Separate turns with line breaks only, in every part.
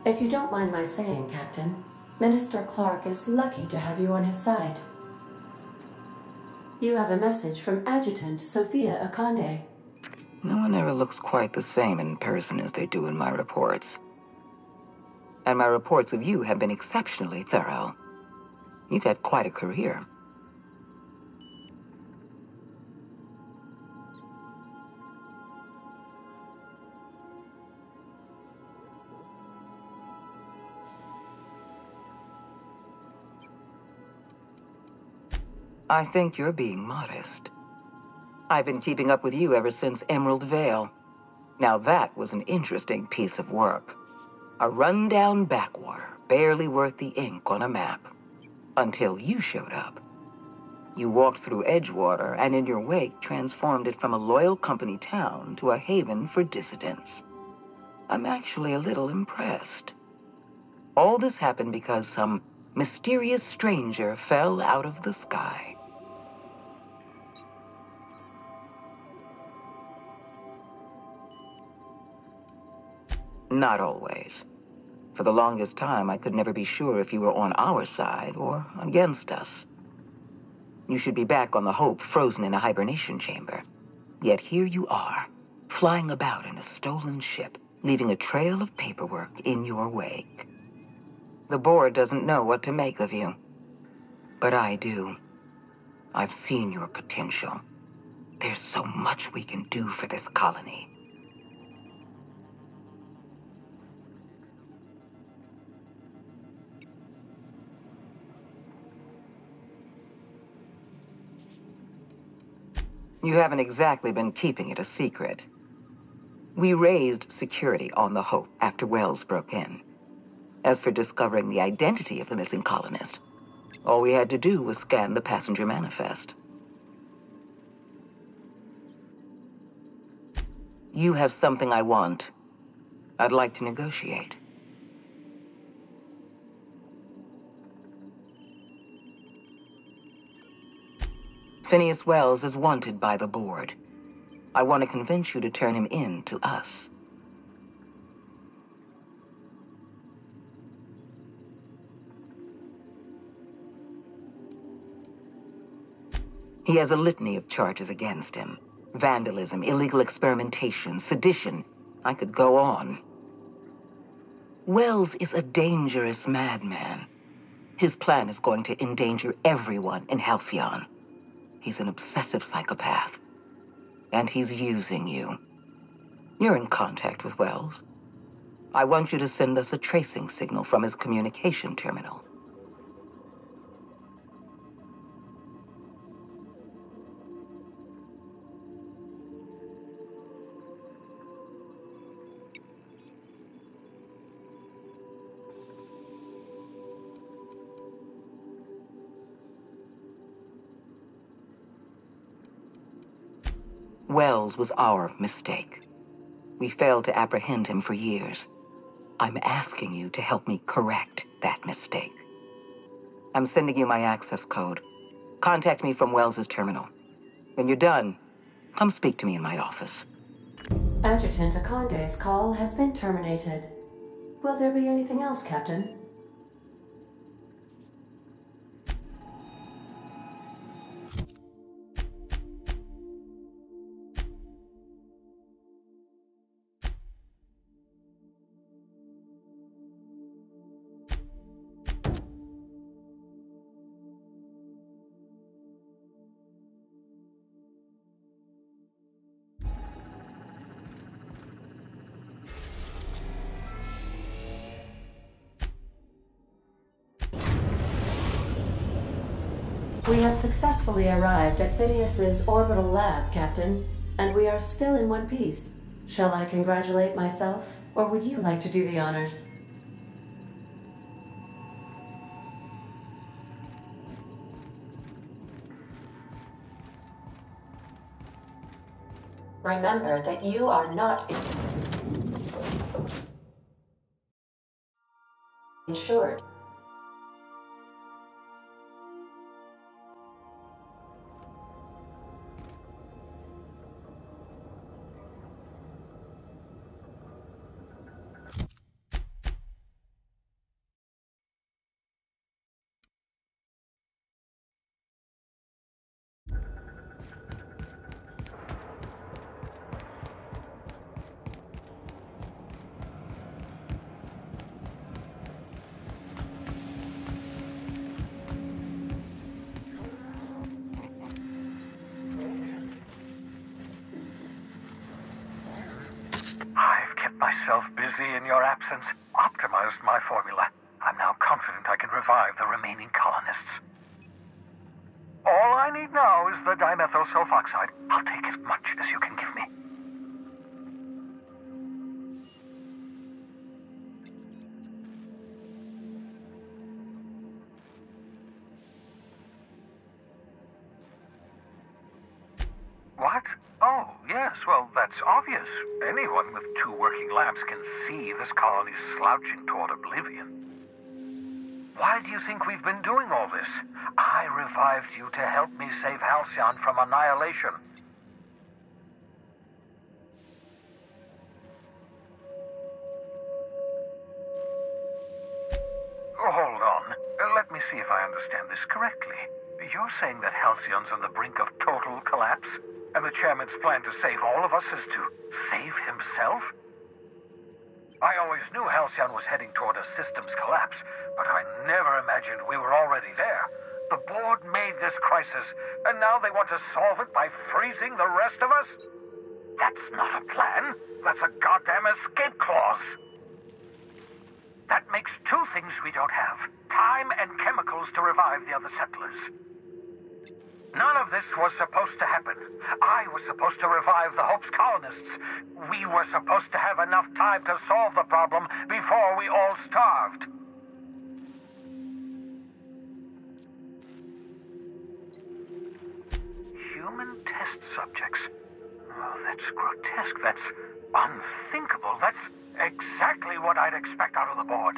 If you don't mind my saying, Captain, Minister Clark is lucky to have you on his side. You have a message from Adjutant Sophia Akande.
No one ever looks quite the same in person as they do in my reports. And my reports of you have been exceptionally thorough. You've had quite a career. I think you're being modest. I've been keeping up with you ever since Emerald Vale. Now that was an interesting piece of work. A rundown backwater, barely worth the ink on a map. Until you showed up. You walked through Edgewater and in your wake transformed it from a loyal company town to a haven for dissidents. I'm actually a little impressed. All this happened because some mysterious stranger fell out of the sky. Not always. For the longest time, I could never be sure if you were on our side or against us. You should be back on the Hope, frozen in a hibernation chamber. Yet here you are, flying about in a stolen ship, leaving a trail of paperwork in your wake. The board doesn't know what to make of you. But I do. I've seen your potential. There's so much we can do for this colony. You haven't exactly been keeping it a secret. We raised security on the Hope after Wells broke in. As for discovering the identity of the missing colonist, all we had to do was scan the passenger manifest. You have something I want. I'd like to negotiate. Phineas Wells is wanted by the board. I want to convince you to turn him in to us. He has a litany of charges against him. Vandalism, illegal experimentation, sedition. I could go on. Wells is a dangerous madman. His plan is going to endanger everyone in Halcyon. He's an obsessive psychopath. And he's using you. You're in contact with Wells. I want you to send us a tracing signal from his communication terminal. Wells was our mistake. We failed to apprehend him for years. I'm asking you to help me correct that mistake. I'm sending you my access code. Contact me from Wells's terminal. When you're done, come speak to me in my office.
Adjutant Akande's call has been terminated. Will there be anything else, Captain? We have successfully arrived at Phineas's orbital lab, Captain, and we are still in one piece. Shall I congratulate myself, or would you like to do the honors? Remember that you are not insured.
busy in your absence, optimized my formula. I'm now confident I can revive the remaining colonists. All I need now is the dimethyl sulfoxide. I'll take as much as you can give me. What? Oh, yes, well, that's obvious. Anyone with 2 working labs can see this colony's slouching toward oblivion. Why do you think we've been doing all this? I revived you to help me save Halcyon from annihilation. Oh, hold on. Let me see if I understand this correctly. You're saying that Halcyon's on the brink of total collapse? And the chairman's plan to save all of us is to save himself? I always knew Halcyon was heading toward a systems collapse, but I never imagined we were already there. The board made this crisis, and now they want to solve it by freezing the rest of us? That's not a plan. That's a goddamn escape clause. That makes 2 things we don't have: time and chemicals to revive the other settlers. None of this was supposed to happen. I was supposed to revive the Hope's colonists. We were supposed to have enough time to solve the problem before we all starved. Human test subjects. Oh, that's grotesque. That's unthinkable. That's exactly what I'd expect out of the board.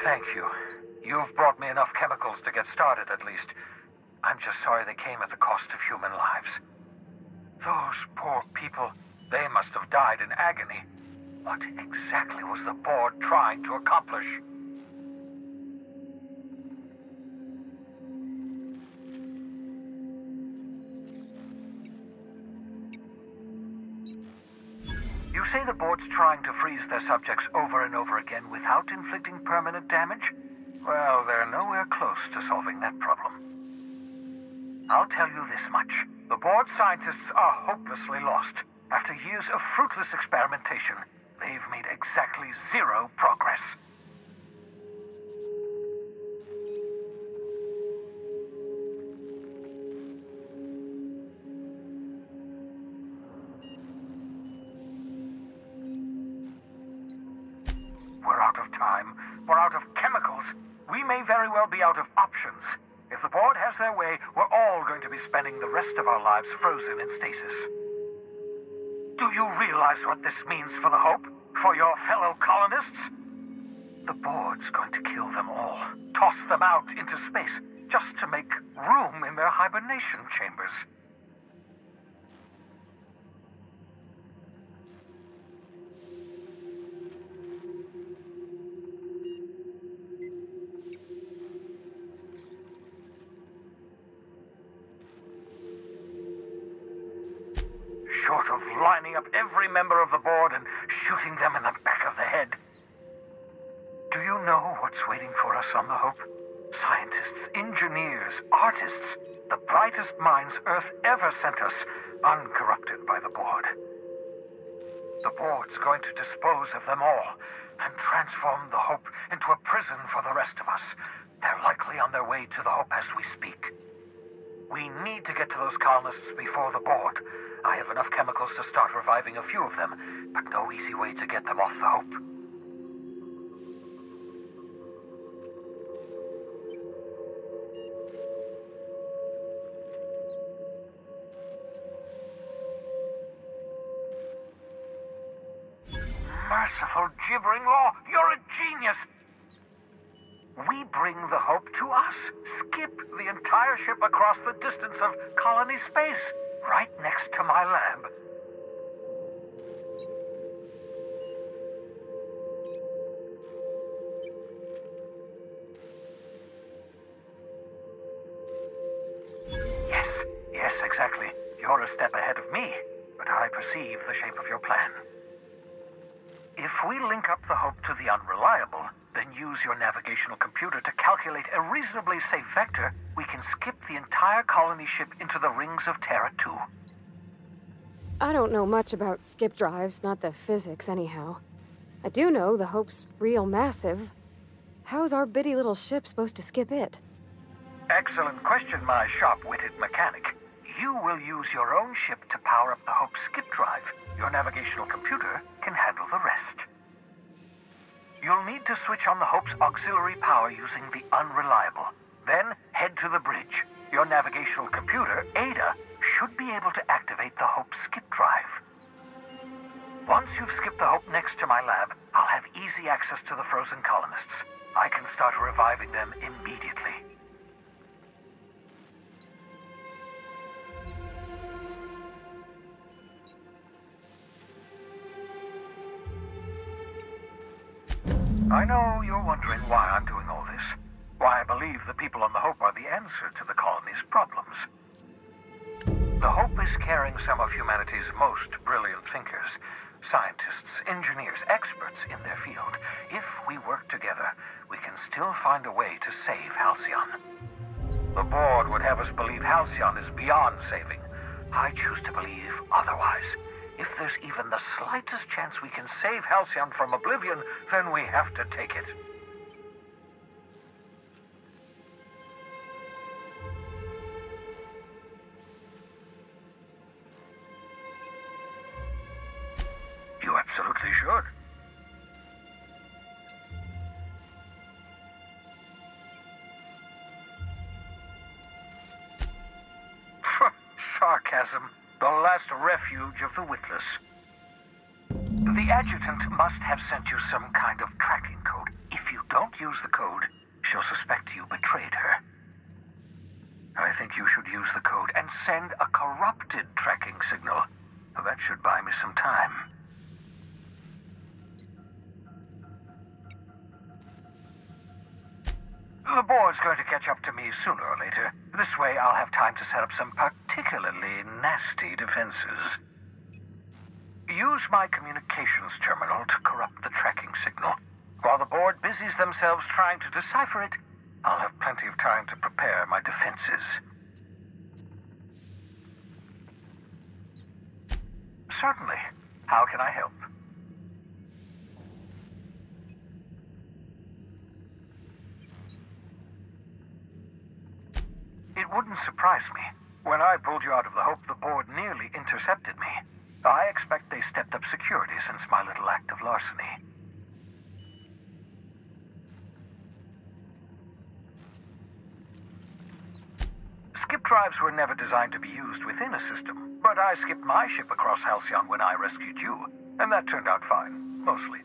Thank you. You've brought me enough chemicals to get started, at least. I'm just sorry they came at the cost of human lives. Those poor people, they must have died in agony. What exactly was the board trying to accomplish? You say the board's trying to freeze their subjects over and over again without inflicting permanent damage? Well, they're nowhere close to solving that problem. I'll tell you this much. The board scientists are hopelessly lost. After years of fruitless experimentation, they've made exactly 0 progress. We're out of time. We're out of chemicals. We may very well be out of options. If the board has their way, we're all going to be spending the rest of our lives frozen in stasis. Do you realize what this means for the Hope? For your fellow colonists? The board's going to kill them all. Toss them out into space, just to make room in their hibernation chambers. Short of lining up every member of the board and shooting them in the back of the head. Do you know what's waiting for us on the Hope? Scientists, engineers, artists, the brightest minds Earth ever sent us, uncorrupted by the board. The board's going to dispose of them all and transform the Hope into a prison for the rest of us. They're likely on their way to the Hope as we speak. We need to get to those colonists before the board. I have enough chemicals to start reviving a few of them, but no easy way to get them off the Hope. Merciful gibbering law, you're a genius! We bring the Hope to us. Skip the entire ship across the distance of colony space, right next to my lab. Yes, exactly. You're a step ahead of me, but I perceive the shape of your plan. If we link up the Hope to the Unreliable, then use your navigational computer to calculate a reasonably safe vector, we can skip the entire colony ship into the rings of Terra 2.
I don't know much about skip drives, not the physics anyhow. I do know the Hope's real massive. How's our bitty little ship supposed to skip it?
Excellent question, my sharp-witted mechanic. You will use your own ship to power up the Hope's skip drive. Your navigational computer can handle the rest. You'll need to switch on the Hope's auxiliary power using the Unreliable. Then head to the bridge. Your navigational computer, Ada, should be able to activate the Hope's skip drive. Once you've skipped the Hope next to my lab, I'll have easy access to the frozen colonists. I can start reviving them immediately. I know you're wondering why I'm doing all this. Why I believe the people on the Hope are the answer to the colony's problems. The Hope is carrying some of humanity's most brilliant thinkers, scientists, engineers, experts in their field. If we work together, we can still find a way to save Halcyon. The board would have us believe Halcyon is beyond saving. I choose to believe otherwise. If there's even the slightest chance we can save Halcyon from oblivion, then we have to take it. You absolutely should. Sarcasm. The last refuge of the witless. The adjutant must have sent you some kind of tracking code. If you don't use the code, she'll suspect you betrayed her. I think you should use the code and send a corrupted tracking signal. That should buy me some time. The board's going to catch up to me sooner or later. This way I'll have time to set up some particularly nasty defenses. Use my communications terminal to corrupt the tracking signal. While the board busies themselves trying to decipher it, I'll have plenty of time to prepare my defenses. Certainly. How can I help? It wouldn't surprise me. When I pulled you out of the Hope, the board nearly intercepted me. I expect they stepped up security since my little act of larceny. Skip drives were never designed to be used within a system, but I skipped my ship across Halcyon when I rescued you, and that turned out fine, mostly.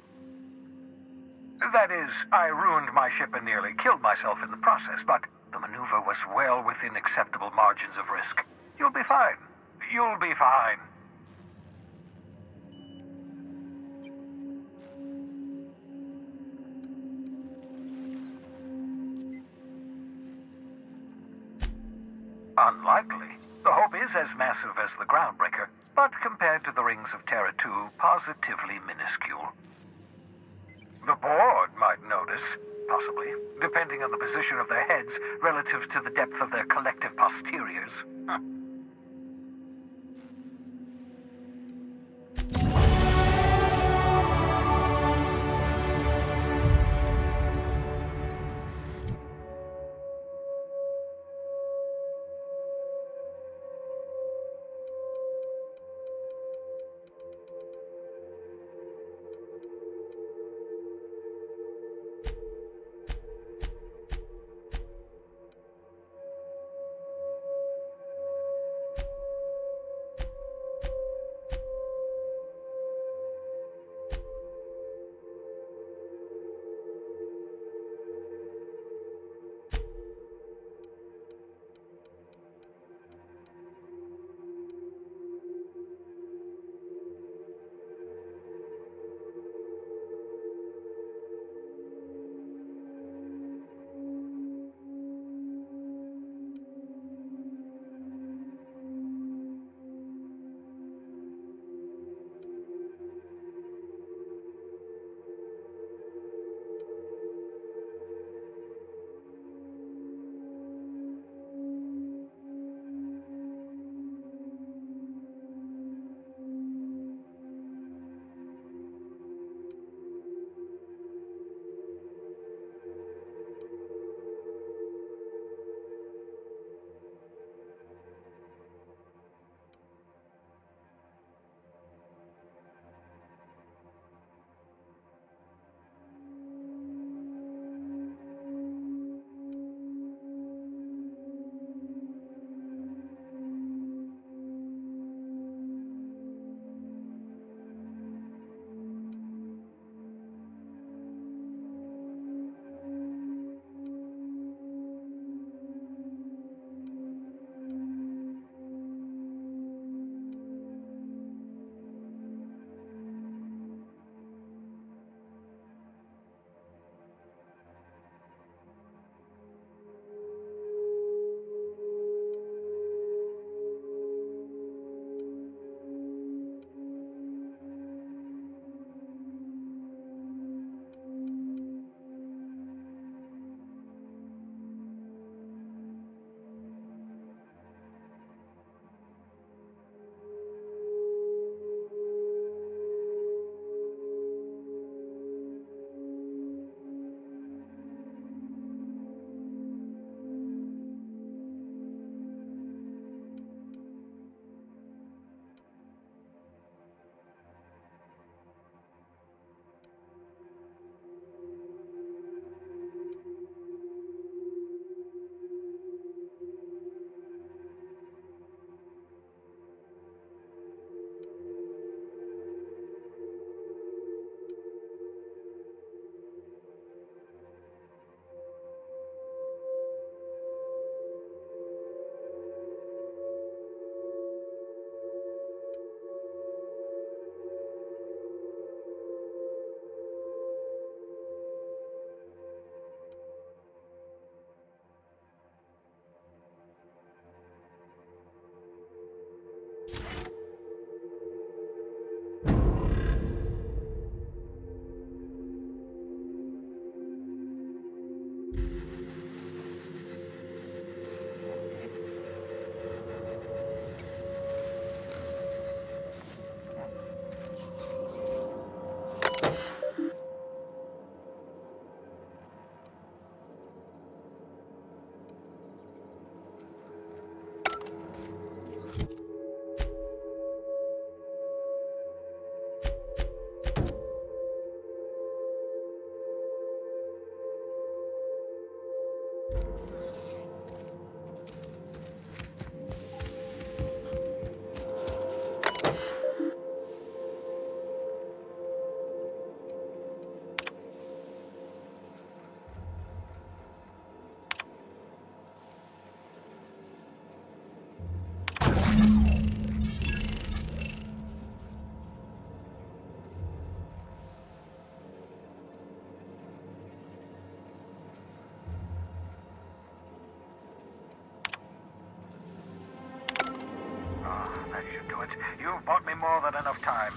That is, I ruined my ship and nearly killed myself in the process, but the maneuver was well within acceptable margins of risk. You'll be fine. You'll be fine. Unlikely. The Hope is as massive as the Groundbreaker, but compared to the rings of Terra 2, positively minuscule. The board might notice, possibly, depending on the position of their heads relative to the depth of their collective posteriors. attention to it. You've bought me more than enough time.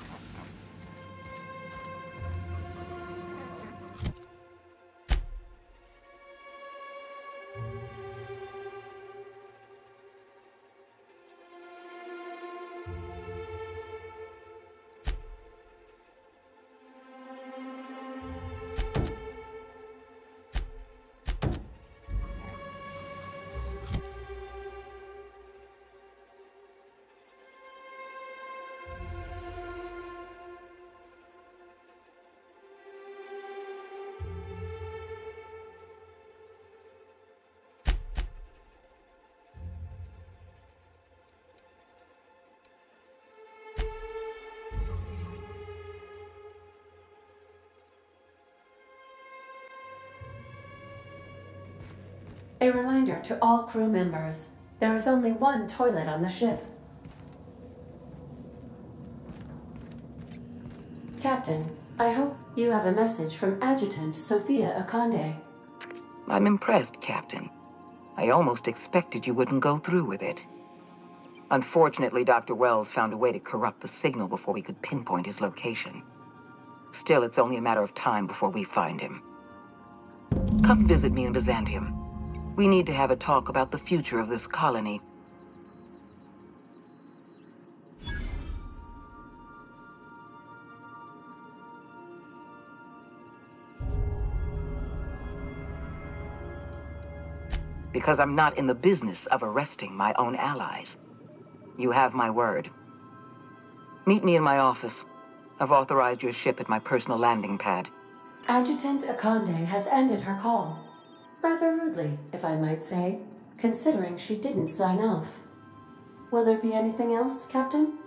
A reminder to all crew members, there is only one toilet on the ship. Captain, I hope you have a message from Adjutant Sophia Akande.
I'm impressed, Captain. I almost expected you wouldn't go through with it. Unfortunately, Dr. Wells found a way to corrupt the signal before we could pinpoint his location. Still, it's only a matter of time before we find him. Come visit me in Byzantium. We need to have a talk about the future of this colony. Because I'm not in the business of arresting my own allies. You have my word. Meet me in my office. I've authorized your ship at my personal landing pad.
Adjutant Akande has ended her call. Rather rudely, if I might say, considering she didn't sign off. Will there be anything else, Captain?